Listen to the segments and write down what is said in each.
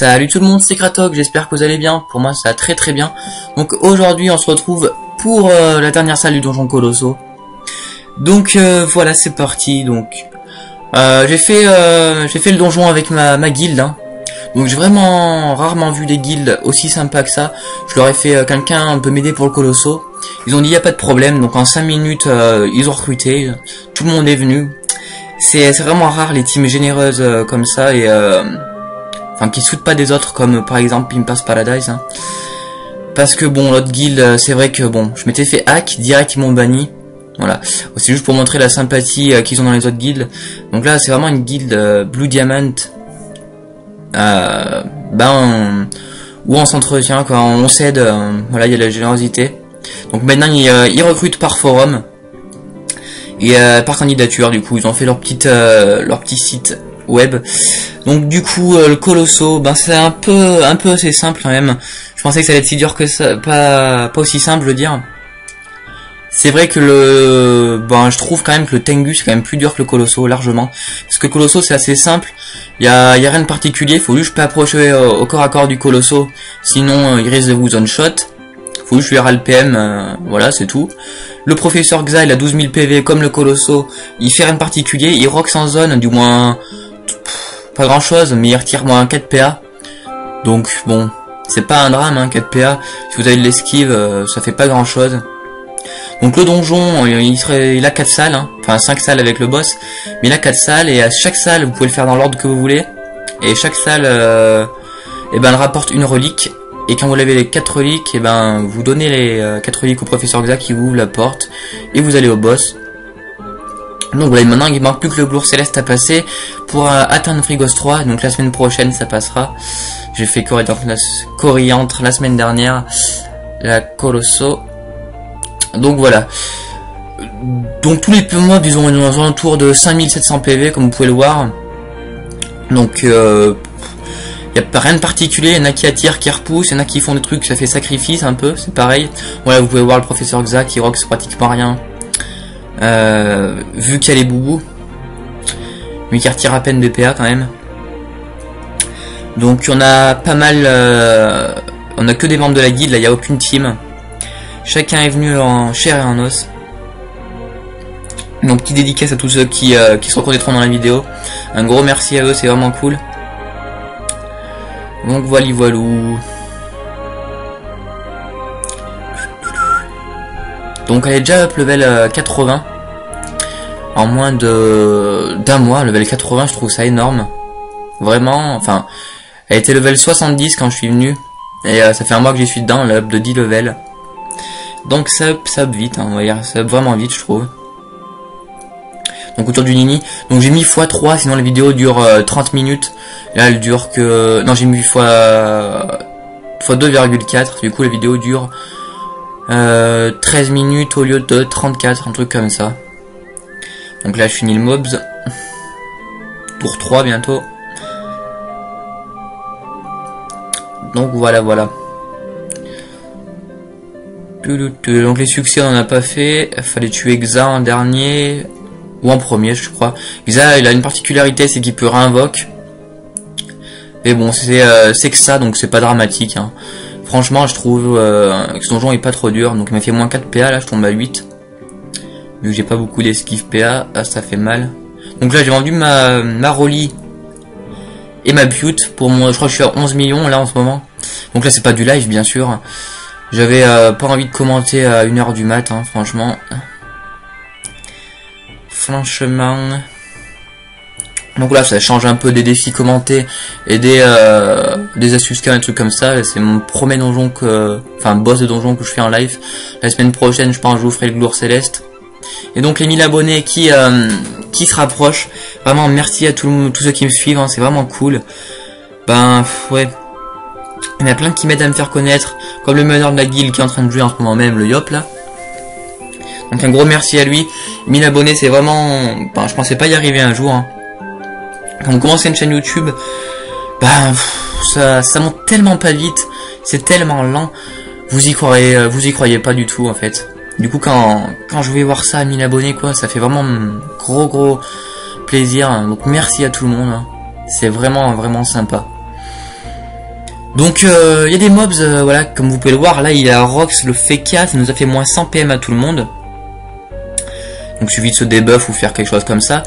Salut tout le monde, c'est Kratok, j'espère que vous allez bien. Pour moi ça va très très bien. Donc aujourd'hui on se retrouve pour la dernière salle du donjon Colosso. Donc voilà, c'est parti. Donc j'ai fait le donjon avec ma guilde, hein. Donc j'ai vraiment rarement vu des guildes aussi sympas que ça. Je leur ai fait quelqu'un peut m'aider pour le Colosso. Ils ont dit y a pas de problème, donc en 5 minutes ils ont recruté, tout le monde est venu. C'est vraiment rare les teams généreuses comme ça et enfin qui se foutent pas des autres, comme par exemple Pimpas Paradise, hein. Parce que bon, l'autre guilde, c'est vrai que bon, je m'étais fait hack, direct ils m'ont banni. Voilà, c'est juste pour montrer la sympathie qu'ils ont dans les autres guildes. Donc là c'est vraiment une guilde Blue Diamant, où on s'entretient, quoi, on s'aide, voilà, il y a la générosité. Donc maintenant ils recrutent par forum et par candidature. Du coup ils ont fait leur petit site web. Donc du coup le Colosso, c'est un peu assez simple quand même. Je pensais que ça allait être si dur que ça, pas aussi simple, je veux dire. C'est vrai que je trouve quand même que le Tengu c'est quand même plus dur que le Colosso, largement. Parce que le Colosso c'est assez simple, il y a rien de particulier, faut juste pas approcher au corps à corps du Colosso, sinon il risque de vous one shot. Faut juste lui RLPM, voilà, c'est tout. Le professeur Xa, il a 12 000 PV comme le Colosso, il fait rien de particulier, il rock sans zone, du moins pas grand chose, mais il retire moins 4 PA. Donc bon, c'est pas un drame, hein, 4 PA. Si vous avez de l'esquive, ça fait pas grand chose. Donc le donjon, il a 4 salles, hein, enfin 5 salles avec le boss, mais il a 4 salles, et à chaque salle, vous pouvez le faire dans l'ordre que vous voulez. Et chaque salle, elle rapporte une relique. Et quand vous avez les 4 reliques, vous donnez les 4 reliques au professeur Xa qui vous ouvre la porte, et vous allez au boss. Donc voilà, maintenant il manque plus que le gloire céleste à passer pour atteindre Frigos 3, donc la semaine prochaine ça passera. J'ai fait Coriantre la semaine dernière, la Colosso. Donc voilà. Donc tous les mois ils ont un alentour de 5700 PV comme vous pouvez le voir. Donc y a pas rien de particulier, il y en a qui attirent, qui repoussent, il y en a qui font des trucs, ça fait sacrifice un peu, c'est pareil. Voilà, vous pouvez voir le professeur Xa qui rock pratiquement rien. Vu qu'il y a les boubous, mais qui retire à peine de PA quand même. Donc on a pas mal, on a que des membres de la guilde, là il n'y a aucune team. Chacun est venu en chair et en os. Donc petit dédicace à tous ceux qui se reconnaîtront dans la vidéo. Un gros merci à eux, c'est vraiment cool. Donc voilou. Donc elle est déjà up level 80 en moins d'un mois. Level 80, je trouve ça énorme, vraiment. Enfin, elle était level 70 quand je suis venu, et ça fait un mois que j'y suis dedans, elle a up de 10 levels. Donc ça up vite, hein, on va dire, ça up vraiment vite, je trouve. Donc autour du Nini, donc j'ai mis x3, sinon la vidéo dure 30 minutes. Là elle dure que... Non, j'ai mis x 2,4, du coup la vidéo dure 13 minutes au lieu de 34, un truc comme ça. Donc là je finis le mobs. Tour 3 bientôt. Donc voilà. Donc les succès on en a pas fait. Fallait tuer Xa en dernier, ou en premier je crois. Xa il a une particularité, c'est qu'il peut réinvoque. Mais bon, c'est que ça, donc c'est pas dramatique, hein. Franchement je trouve que ce donjon est pas trop dur. Donc il m'a fait moins 4 PA, là je tombe à 8. Vu que j'ai pas beaucoup d'esquive PA, ça fait mal. Donc là j'ai vendu ma Rolly et ma Butte pour moi, je crois que je suis à 11 millions là en ce moment. Donc là c'est pas du live bien sûr. J'avais pas envie de commenter à 1 h du mat, hein, franchement. Donc là ça change un peu des défis commentés et des astuces un truc comme ça. C'est mon premier donjon boss de donjon que je fais en live. La semaine prochaine je pense que je vous ferai le gloire céleste. Et donc les 1000 abonnés qui se rapprochent, vraiment merci à tous ceux qui me suivent, hein, c'est vraiment cool. Ouais, il y en a plein qui m'aident à me faire connaître, comme le meneur de la guilde qui est en train de jouer en ce moment même, le Yop là. Donc un gros merci à lui. 1000 abonnés c'est vraiment... je pensais pas y arriver un jour, hein. Quand on commence une chaîne YouTube, ça monte tellement pas vite, c'est tellement lent, vous y croyez pas du tout en fait. Du coup quand je vais voir ça à 1000 abonnés quoi, ça fait vraiment gros plaisir. Donc merci à tout le monde, hein. C'est vraiment sympa. Donc il y a des mobs, voilà, comme vous pouvez le voir, là il y a Rox, le Feka, ça nous a fait moins 100 PM à tout le monde. Donc il suffit de se debuff ou faire quelque chose comme ça.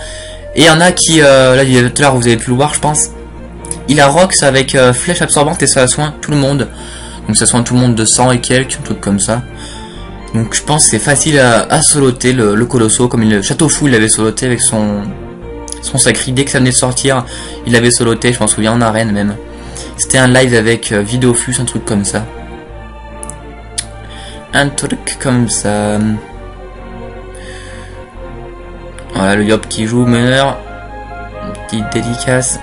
Et il y en a qui, là tout à l'heure vous avez pu le voir je pense, il a Rox avec flèche absorbante et ça soigne tout le monde. Donc ça soigne tout le monde de 100 et quelques, un truc comme ça. Donc je pense que c'est facile à soloter le Colosso, comme le Château Fou il l'avait soloté avec son sacri, dès que ça venait de sortir, il l'avait soloté, je m'en souviens en arène même. C'était un live avec Vidéofus, un truc comme ça. Un truc comme ça. Voilà le Yop qui joue, meneur. Une petite dédicace.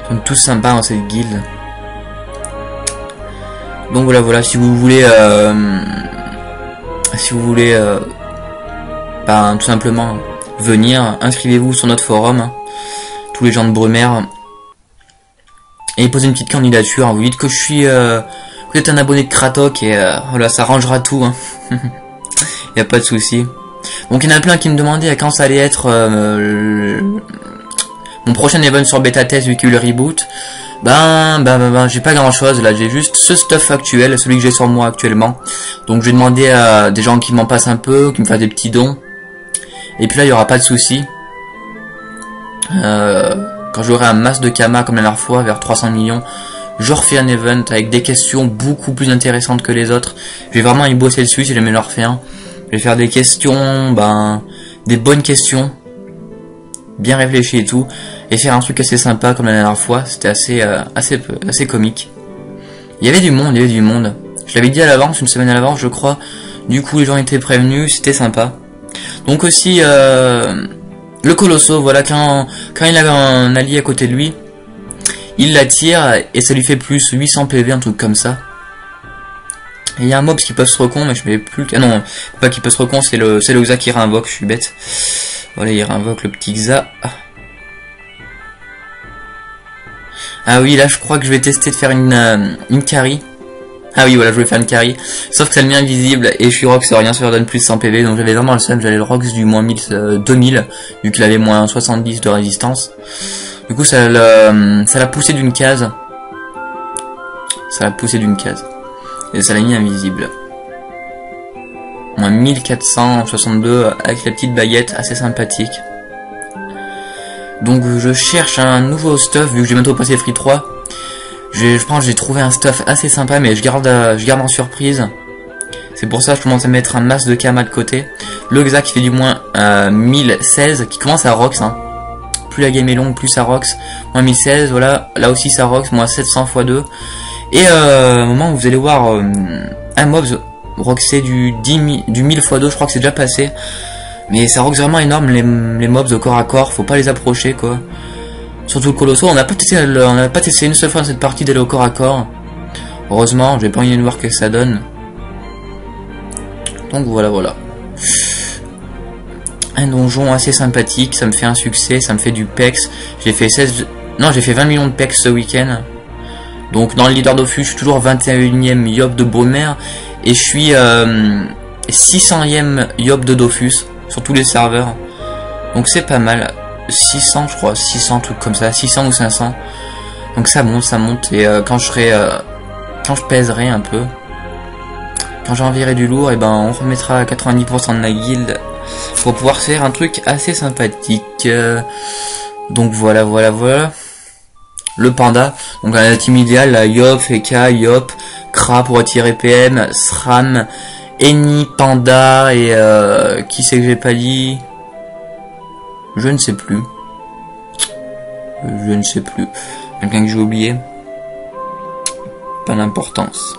Ils sont tous sympas dans cette guilde. Donc voilà, si vous voulez... ben, tout simplement venir, inscrivez-vous sur notre forum. Tous les gens de Brumaire. Et posez une petite candidature, vous dites que je suis vous êtes un abonné de Kratok et voilà, ça arrangera tout, hein. Y a pas de souci. Donc il y en a plein qui me demandaient à quand ça allait être mon prochain event sur bêta test vu qu'il y a eu le reboot. Ben j'ai pas grand chose là, j'ai juste ce stuff actuel, celui que j'ai sur moi actuellement. Donc je vais demander à des gens qui m'en passent un peu, qui me fassent des petits dons. Et puis là il y aura pas de souci. Quand j'aurai un masse de Kama comme la dernière fois, vers 300 millions, je refais un event avec des questions beaucoup plus intéressantes que les autres. Je vais vraiment y bosser dessus si jamais je le refais un. Je vais faire des questions, des bonnes questions, bien réfléchies et tout, et faire un truc assez sympa comme la dernière fois. C'était assez comique. Il y avait du monde, Je l'avais dit à l'avance, une semaine à l'avance je crois. Du coup les gens étaient prévenus, c'était sympa. Donc aussi le Colosso, voilà, quand il a un allié à côté de lui, il l'attire et ça lui fait plus 800 PV, un truc comme ça. Et il y a un mob qui peut se recon, mais je ne sais plus. Ah non, pas qui peut se recon, c'est le Xa qui réinvoque, je suis bête. Voilà, il réinvoque le petit Xa. Ah oui, là je crois que je vais tester de faire une carry. Ah oui, voilà, je vais faire une carry. Sauf que ça le met invisible et je suis Rox, rien, ça leur donne plus de 100 PV. Donc j'avais vraiment le seum, j'allais le Rox du moins 2000, vu qu'il avait moins 70 de résistance. Du coup, ça l'a poussé d'une case. Et ça l'a mis invisible. Moins 1462 avec la petite baguette, assez sympathique. Donc je cherche un nouveau stuff, vu que j'ai bientôt passé Free 3. Je pense que j'ai trouvé un stuff assez sympa, mais je garde en surprise. C'est pour ça que je commence à mettre un masse de Kama de côté. Le Xa qui fait du moins 1016, qui commence à Rox, hein. Plus la game est longue, plus ça Rox. Moins 1016, voilà. Là aussi ça Rox, moins 700 x 2. Et au moment où vous allez voir un mob Roxé du 10 1000 x 2, je crois que c'est déjà passé. Mais ça Rox vraiment énorme, les mobs au corps à corps, faut pas les approcher quoi. Surtout le Colosso, on n'a pas testé une seule fois dans cette partie d'aller au corps à corps. Heureusement, j'ai pas envie de voir ce que ça donne. Donc voilà. Un donjon assez sympathique, ça me fait un succès, ça me fait du PEX. J'ai fait 20 millions de PEX ce week-end. Donc dans le leader Dofus, je suis toujours 21ème Yop de Brumaire. Et je suis 600ème Yop de Dofus sur tous les serveurs. Donc c'est pas mal. 600 je crois, 600 trucs comme ça, 600 ou 500. Donc ça monte et quand je pèserai un peu, quand j'enverrai du lourd, et ben on remettra 90% de la guilde pour pouvoir faire un truc assez sympathique. Donc voilà. Le panda, donc la team idéale, la Yop, Feka, Yop, Kra pour attirer PM, Sram, Eni, Panda et qui c'est que j'ai pas dit? Je ne sais plus. Quelqu'un que j'ai oublié. Pas d'importance.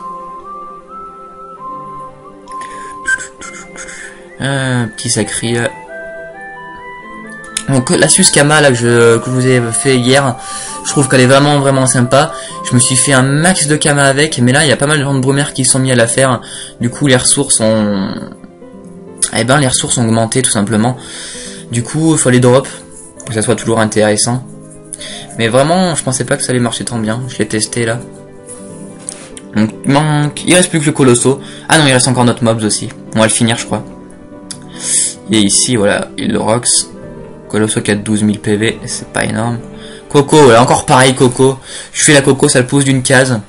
Petit sacré. Donc la Suskama là que je vous ai fait hier, je trouve qu'elle est vraiment sympa. Je me suis fait un max de Kama avec, mais là il y a pas mal de gens de Brumaire qui sont mis à la faire. Du coup les ressources ont augmenté tout simplement. Du coup il faut les drop pour que ça soit toujours intéressant. Mais vraiment je pensais pas que ça allait marcher tant bien. Je l'ai testé là. Donc il reste plus que le Colosso. Ah non, il reste encore notre mobs aussi. On va le finir je crois. Et ici voilà, il le Rox. Colosso qui a 12 000 PV, c'est pas énorme. Coco, là encore pareil Coco. Je fais la Coco, ça le pousse d'une case.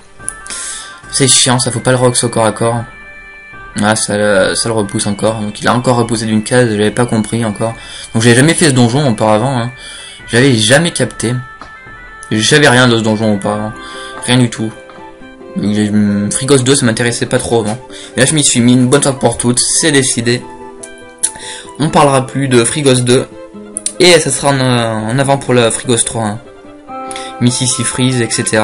C'est chiant, ça faut pas le rox au corps à corps. Ah, ça le repousse encore. Donc il a encore repoussé d'une case, j'avais pas compris encore. Donc j'avais jamais fait ce donjon auparavant. Hein. J'avais jamais capté. J'avais rien de ce donjon auparavant. Rien du tout. Frigos 2, ça m'intéressait pas trop avant. Et là je m'y suis mis une bonne fois pour toutes, c'est décidé. On parlera plus de Frigos 2. Et ça sera en avant pour la Frigos 3. Hein. Mississippi Freeze, etc.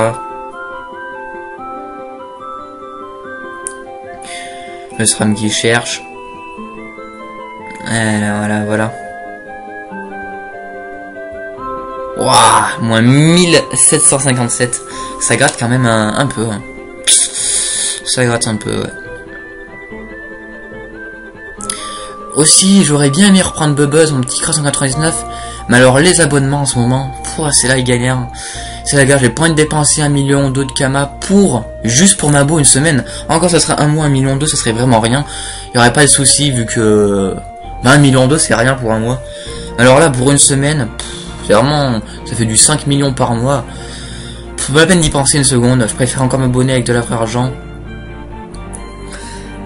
Le SRAM qui cherche. Voilà. Waouh, moins 1757. Ça gratte quand même un peu. Hein. Ça gratte un peu, ouais. Aussi, j'aurais bien aimé reprendre Bubuzz, mon petit Crash 199. Mais alors, les abonnements en ce moment, c'est là, ils galèrent. C'est la guerre, j'ai pas envie de dépenser 1,2 million de Kama juste pour Mabo une semaine. Encore, ça serait un mois, 1,2 million, ça serait vraiment rien. Il y aurait pas de souci vu que 1,2 million, c'est rien pour un mois. Alors là, pour une semaine, c'est vraiment, ça fait du 5 millions par mois. Pas la peine d'y penser une seconde. Je préfère encore m'abonner avec de la vraie argent.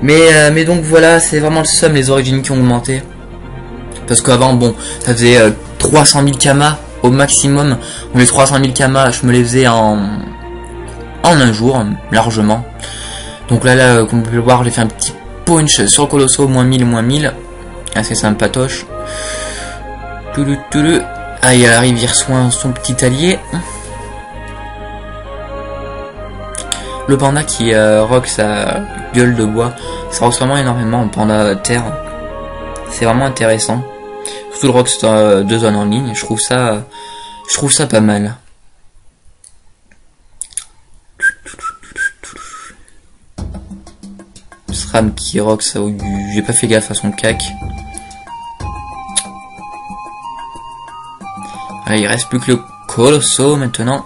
Mais donc voilà, c'est vraiment le somme les origines qui ont augmenté. Parce qu'avant, bon, ça faisait 300 000 Kama au maximum. Les 300 000 Kama, je me les faisais en un jour, largement. Donc là, comme vous pouvez le voir, j'ai fait un petit punch sur le Colosso, moins 1000. Assez sympatoche. Ah, il arrive, il reçoit son petit allié. Le panda qui rock sa gueule de bois, ça rock vraiment énormément en panda terre. C'est vraiment intéressant. Surtout le rock 2 zones en ligne, je trouve ça pas mal. SRAM qui rock ça, j'ai pas fait gaffe à son cac. Allez, il reste plus que le Colosso maintenant.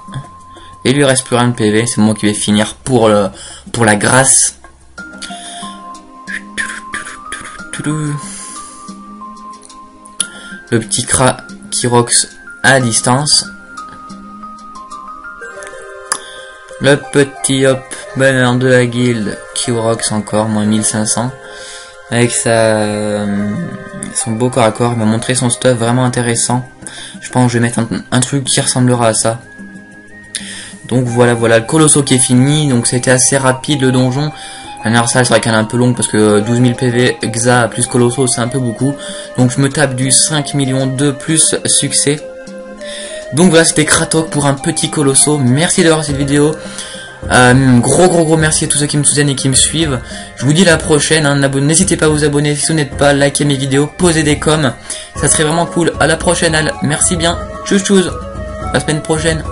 Et il lui reste plus rien de PV, c'est moi qui vais finir pour la grâce. Le petit Kra qui rox à distance. Le petit hop bonheur de la guilde qui rox encore, moins 1500. Avec son beau corps à corps, il m'a montré son stuff vraiment intéressant. Je pense que je vais mettre un truc qui ressemblera à ça. Donc voilà, le Colosso qui est fini, donc c'était assez rapide le donjon. La dernière salle, c'est vrai qu'elle est un peu longue parce que 12 000 PV, Xa plus Colosso, c'est un peu beaucoup. Donc je me tape du 5 millions de plus succès. Donc voilà, c'était Kratok pour un petit Colosso. Merci d'avoir cette vidéo. Gros merci à tous ceux qui me soutiennent et qui me suivent. Je vous dis à la prochaine, hein, n'hésitez pas à vous abonner si vous n'êtes pas, likez mes vidéos, posez des coms. Ça serait vraiment cool. À la prochaine, Al. Merci bien. Tchuss. La semaine prochaine.